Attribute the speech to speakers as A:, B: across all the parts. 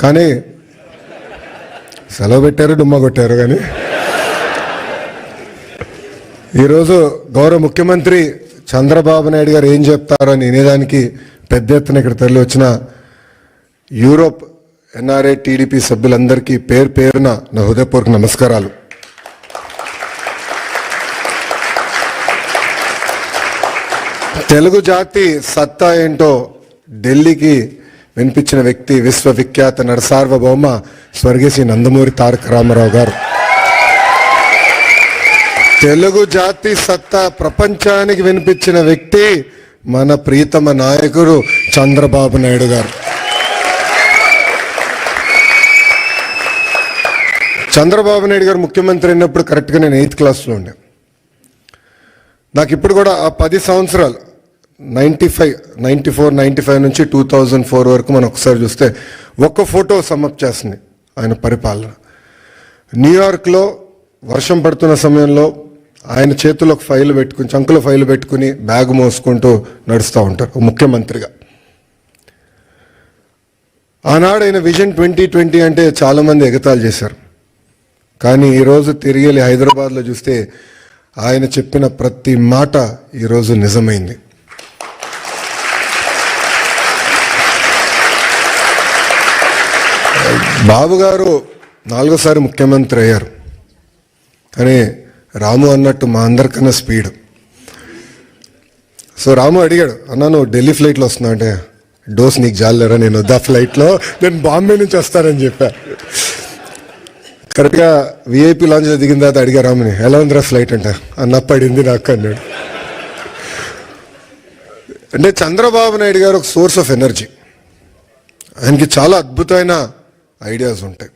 A: కానీ సెలవు పెట్టారు, డుమ్మ కొట్టారు. కానీ ఈరోజు గౌరవ ముఖ్యమంత్రి చంద్రబాబు నాయుడు గారు ఏం చెప్తారని వినేదానికి పెద్ద ఎత్తున ఇక్కడ తరలి వచ్చిన యూరోప్ ఎన్ఆర్ఐ టీడీపీ సభ్యులందరికీ పేరు పేరున నా హృదయపూర్వక నమస్కారాలు. తెలుగు జాతి సత్తా ఏంటో ఢిల్లీకి వినిపించిన వ్యక్తి విశ్వవిఖ్యాత నరసార్వభౌమ స్వర్గీయ నందమూరి తారక రామారావు గారు. తెలుగు జాతి సత్తా ప్రపంచానికి వినిపించిన వ్యక్తి మన ప్రీతమ నాయకుడు చంద్రబాబు నాయుడు గారు. చంద్రబాబు నాయుడు గారు ముఖ్యమంత్రి అయినప్పుడు కరెక్ట్గా నేను 8th క్లాస్లో ఉండే. నాకు ఇప్పుడు కూడా ఆ 10 సంవత్సరాలు 94, 95 నుంచి 2004 వరకు మనం ఒకసారి చూస్తే ఒక్క ఫోటో సమ్మప్ చేస్తుంది ఆయన పరిపాలన. న్యూయార్క్లో వర్షం పడుతున్న సమయంలో ఆయన చేతిలో ఒక ఫైల్ పెట్టుకుని, చంకులో ఫైల్ పెట్టుకుని బ్యాగ్ మోసుకుంటూ నడుస్తూ ఉంటారు ముఖ్యమంత్రిగా. ఆనాడు ఆయన విజన్ 2020 అంటే చాలామంది ఎగతాళి చేశారు. కానీ ఈరోజు తిరిగి వెళ్ళి హైదరాబాద్లో చూస్తే ఆయన చెప్పిన ప్రతి మాట ఈరోజు నిజమైంది. బాబు గారు 4వ సారి ముఖ్యమంత్రి అయ్యారు. కానీ రాము అన్నట్టు మా అందరికన్నా స్పీడ్. సో రాము అడిగాడు, అన్నా నువ్వు ఢిల్లీ ఫ్లైట్లో వస్తున్నా అంటే, డోస్ నీకు జాలేరా, నేను వద్దా ఫ్లైట్లో, నేను బాంబే నుంచి వస్తానని చెప్పా. కరెక్ట్గా విఐపి లాంచ్లో దిగిన తర్వాత అడిగా రాముని, ఎలా ఉందిరా ఫ్లైట్ అంట, అన్న పడింది నాకు అన్నాడు. అంటే చంద్రబాబు నాయుడు గారు ఒక సోర్స్ ఆఫ్ ఎనర్జీ. ఆయనకి చాలా అద్భుతమైన ఐడియాస్ ఉంటాయి.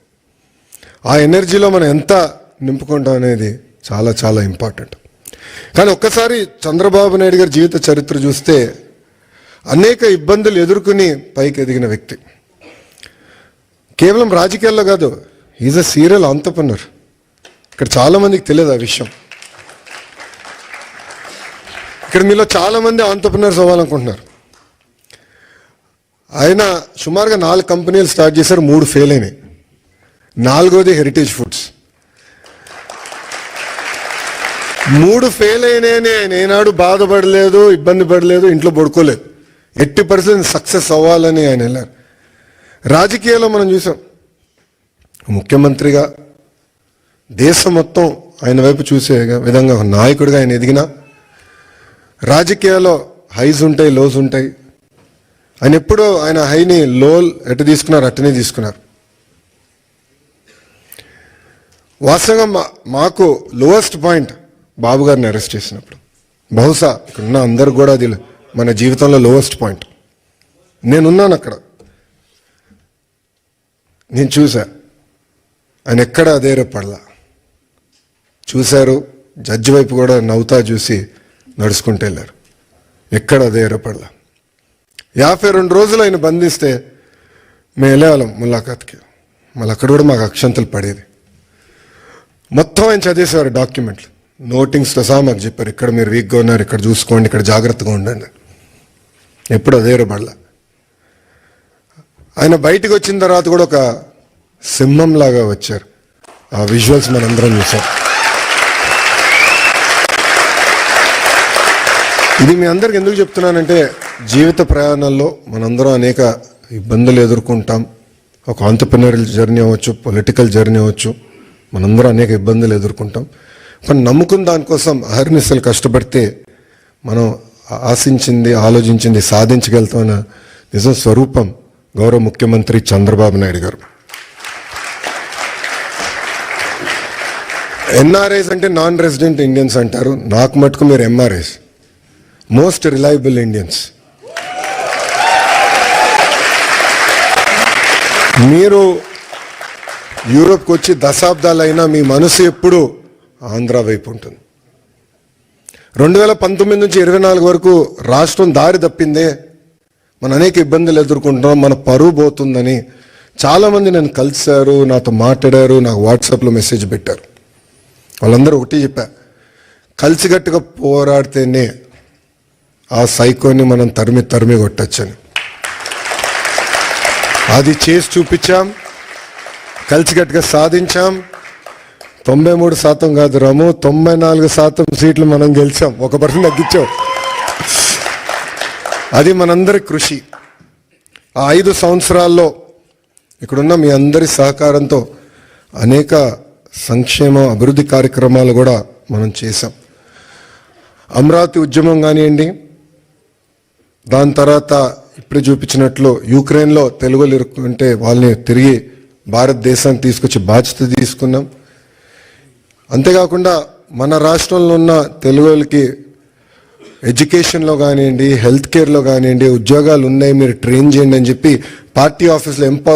A: ఆ ఎనర్జీలో మనం ఎంత నింపుకుంటాం అనేది చాలా చాలా ఇంపార్టెంట్. కానీ ఒక్కసారి చంద్రబాబు నాయుడు గారి జీవిత చరిత్ర చూస్తే అనేక ఇబ్బందులు ఎదుర్కొని పైకి ఎదిగిన వ్యక్తి. కేవలం రాజకీయాల్లో కాదు, ఈజ్ అ సీరియల్ ఆంటర్‌ప్రెన్యూర్. ఇక్కడ చాలామందికి తెలియదు ఆ విషయం. ఇక్కడ మీలో చాలామంది ఆంటర్‌ప్రెన్యూర్స్ అవ్వాలనుకుంటున్నారు. ఆయన సుమారుగా 4 కంపెనీలు స్టార్ట్ చేశారు, 3 ఫెయిల్ అయినాయి. 4వది హెరిటేజ్ ఫుడ్స్. 3 ఫెయిల్ అయినాయని ఆయన ఏనాడు బాధపడలేదు, ఇబ్బంది పడలేదు, ఇంట్లో పడుకోలేదు. 80% సక్సెస్ అవ్వాలని ఆయన వెళ్ళారు. రాజకీయాల్లో మనం చూసాం, ముఖ్యమంత్రిగా దేశం మొత్తం ఆయన వైపు చూసే విధంగా ఒక నాయకుడిగా ఆయన ఎదిగిన. రాజకీయాల్లో హైస్ ఉంటాయి, లోస్ ఉంటాయి. ఆయన ఎప్పుడూ ఆయన హైని లో ఎటు తీసుకున్నారు అట్టనే తీసుకున్నారు. వాస్తవంగా మాకు లోయెస్ట్ పాయింట్ బాబు గారిని అరెస్ట్ చేసినప్పుడు, బహుశా ఇక్కడున్న అందరు కూడా అది మన జీవితంలో లోయెస్ట్ పాయింట్. నేనున్నాను అక్కడ, నేను చూసా. ఆయన ఎక్కడ అధైర్యపడలా. చూశారు, జడ్జి వైపు కూడా నవ్వుతా చూసి నడుచుకుంటూ వెళ్ళారు. ఎక్కడ అధైర్యపడలా. 52 రోజులు ఆయన బంధిస్తే మేము వెళ్ళేవాళ్ళం ములాఖాత్కి. మళ్ళీ అక్కడ కూడా మాకు అక్షంతలు పడేది. మొత్తం ఆయన చదివేసేవారు డాక్యుమెంట్లు, నోటింగ్స్తో సహా మాకు చెప్పారు, ఇక్కడ మీరు వీక్గా ఉన్నారు, ఇక్కడ చూసుకోండి, ఇక్కడ జాగ్రత్తగా ఉండండి. ఎప్పుడు అధైర్యపడలా. ఆయన బయటకు వచ్చిన తర్వాత కూడా ఒక సింహంలాగా వచ్చారు. ఆ విజువల్స్ మనందరం చూసాం. ఇది మీ అందరికి ఎందుకు చెప్తున్నానంటే, జీవిత ప్రయాణంలో మనందరం అనేక ఇబ్బందులు ఎదుర్కొంటాం. ఒక ఆంటర్‌ప్రెన్యూరియల్ జర్నీ అవ్వచ్చు, పొలిటికల్ జర్నీ అవ్వచ్చు, మనందరం అనేక ఇబ్బందులు ఎదుర్కొంటాం. కానీ నమ్ముకున్న దానికోసం అహర్నిశలు కష్టపడితే మనం ఆశించింది, ఆలోచించింది సాధించగలుగుతామన్న నిజం స్వరూపం గౌరవ ముఖ్యమంత్రి చంద్రబాబు నాయుడు గారు. ఎన్ఆర్ఐస్ అంటే నాన్ రెసిడెంట్ ఇండియన్స్ అంటారు. నాకు మటుకు మీరు ఎంఆర్ఐస్, మోస్ట్ రిలయబుల్ ఇండియన్స్. మీరు యూరోప్కి వచ్చి దశాబ్దాలైనా మీ మనసు ఎప్పుడు ఆంధ్ర వైపు ఉంటుంది. 2019 నుంచి 24 వరకు రాష్ట్రం దారి తప్పిందే, మనం అనేక ఇబ్బందులు ఎదుర్కొంటున్నాం, మన పరువు పోతుందని చాలామంది నన్ను కలిశారు, నాతో మాట్లాడారు, నాకు వాట్సాప్లో మెసేజ్ పెట్టారు. వాళ్ళందరూ ఒకటి చెప్పా, కలిసికట్టుగా పోరాడితేనే ఆ సైకోని మనం తరిమి కొట్టచ్చని. అది చేసి చూపించాం, కలిసికట్టుగా సాధించాం. 93% కాదు రాము, 94% సీట్లు మనం గెలిచాం, 1% తగ్గించాం. అది మనందరి కృషి. ఆ 5 సంవత్సరాల్లో ఇక్కడున్న మీ అందరి సహకారంతో అనేక సంక్షేమ అభివృద్ధి కార్యక్రమాలు కూడా మనం చేశాం. అమరావతి ఉద్యమం కానివ్వండి, దాని తర్వాత ఇప్పుడు చూపించినట్లు యుక్రెయిన్లో తెలుగులు ఇరుక్కుంటే వాళ్ళని తిరిగి భారతదేశానికి తీసుకొచ్చి బాధ్యత తీసుకున్నాం. అంతేకాకుండా మన రాష్ట్రంలో ఉన్న తెలుగులకి ఎడ్యుకేషన్లో కానివ్వండి, హెల్త్ కేర్లో కానివ్వండి ఉద్యోగాలు ఉన్నాయి, మీరు ట్రైన్ చేయండి అని చెప్పి పార్టీ ఆఫీస్లో ఎంపవర్